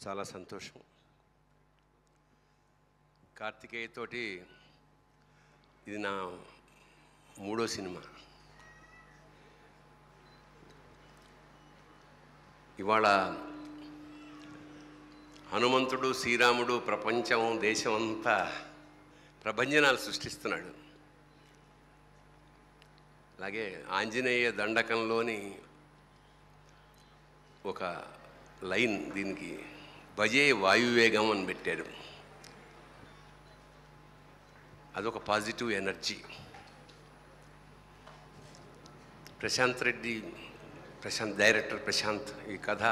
చాలా సంతోషం. కార్తికేయ తోటి ఇది నా 3వ సినిమా. ఇవాళ హనుమంతుడు, శ్రీరాముడు ప్రపంచం, దేశం అంతా ప్రభంజనాలు సృష్టిస్తున్నాడు. అలాగే ఆంజనేయ దండకంలోని ఒక లైన్ దీనికి భజే వాయువేగం అని పెట్టారు. అదొక పాజిటివ్ ఎనర్జీ. డైరెక్టర్ ప్రశాంత్ ఈ కథ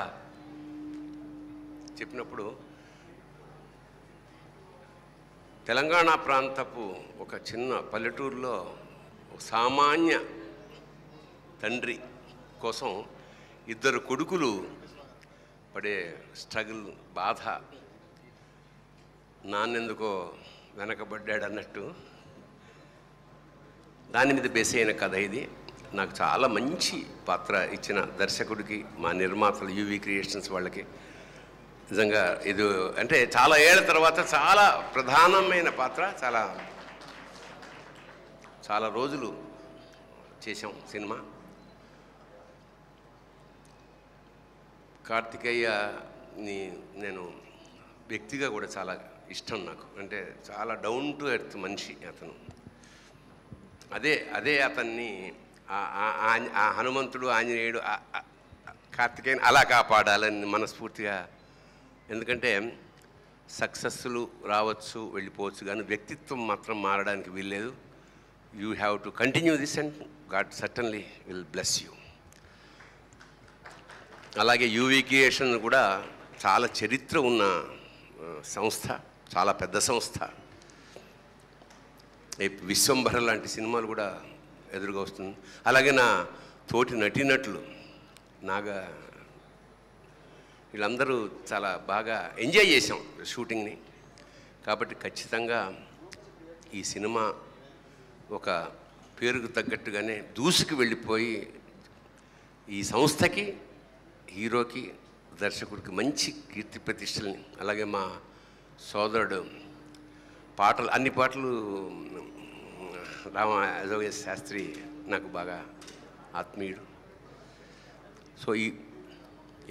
చెప్పినప్పుడు తెలంగాణ ప్రాంతపు ఒక చిన్న పల్లెటూరులో సామాన్య తండ్రి కోసం 2 కొడుకులు పడే స్ట్రగుల్, బాధ, నాన్నెందుకో వెనకబడ్డాడు అన్నట్టు దాని మీద బేస్ అయిన కథ ఇది. నాకు చాలా మంచి పాత్ర ఇచ్చిన దర్శకుడికి, మా నిర్మాతలు యూవీ క్రియేషన్స్ వాళ్ళకి నిజంగా ఇది అంటే చాలా ఏళ్ల తర్వాత చాలా ప్రధానమైన పాత్ర. చాలా రోజులు చేశాం సినిమా. కార్తికేయని నేను వ్యక్తిగా కూడా చాలా ఇష్టం నాకు. అంటే చాలా డౌన్ టు ఎర్త్ మనిషి అతను. అదే అతన్ని ఆ హనుమంతుడు, ఆంజనేయుడు, కార్తికేయని అలా కాపాడాలని మనస్ఫూర్తిగా. ఎందుకంటే సక్సెస్లు రావచ్చు, వెళ్ళిపోవచ్చు, కానీ వ్యక్తిత్వం మాత్రం మారడానికి వీల్లేదు. You have to continue this and God certainly will bless you. అలాగే యూవీ క్రియేషన్ కూడా చాలా చరిత్ర ఉన్న సంస్థ, చాలా పెద్ద సంస్థ. విశ్వంభర లాంటి సినిమాలు కూడా ఎదురుగా వస్తుంది. అలాగే నా తోటి నటీనటులు వీళ్ళందరూ చాలా బాగా ఎంజాయ్ చేసాం షూటింగ్ని. కాబట్టి ఖచ్చితంగా ఈ సినిమా ఒక పేరుకు తగ్గట్టుగానే దూసుకు వెళ్ళిపోయి ఈ సంస్థకి, హీరోకి, దర్శకుడికి మంచి కీర్తి ప్రతిష్టల్ని, అలాగే మా సోదరుడు అన్ని పాటలు రామజోగేశ్ శాస్త్రి నాకు బాగా ఆత్మీయుడు. సో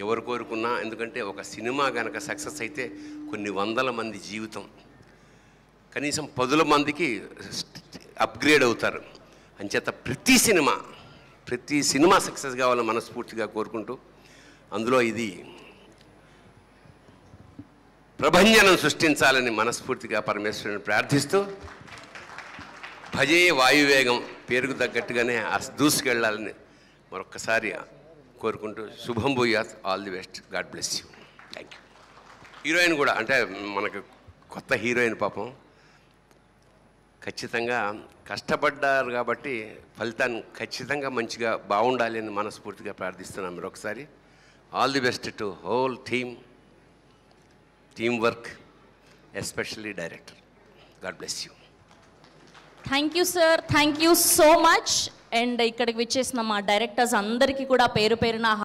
ఎవరు కోరుకున్నా, ఎందుకంటే ఒక సినిమా కనుక సక్సెస్ అయితే కొన్ని వందల మంది జీవితం, కనీసం 10 మందికి అప్గ్రేడ్ అవుతారు. అంచేత ప్రతి సినిమా సక్సెస్ కావాలని మనస్ఫూర్తిగా కోరుకుంటూ, అందులో ఇది ప్రభంజనం సృష్టించాలని మనస్ఫూర్తిగా పరమేశ్వరుని ప్రార్థిస్తూ, భజే వాయువేగం పేరుకు తగ్గట్టుగానే దూసుకెళ్ళాలని మరొక్కసారి కోరుకుంటూ, శుభం భూయాత్, all the best, God bless you. Thank you. Heroine కూడా అంటే మనకు కొత్త హీరోయిన్ పాపం ఖచ్చితంగా కష్టపడ్డారు కాబట్టి ఫలితాన్ని ఖచ్చితంగా మంచిగా బాగుండాలి అని మనస్ఫూర్తిగా ప్రార్థిస్తున్నాం. మరొకసారి all the best to whole team work, especially director. God bless you. Thank you sir, thank you so much. And ఇక్కడికి విచ్చేసిన మా డైరెక్టర్స్ అందరికీ కూడా పేరు పేరున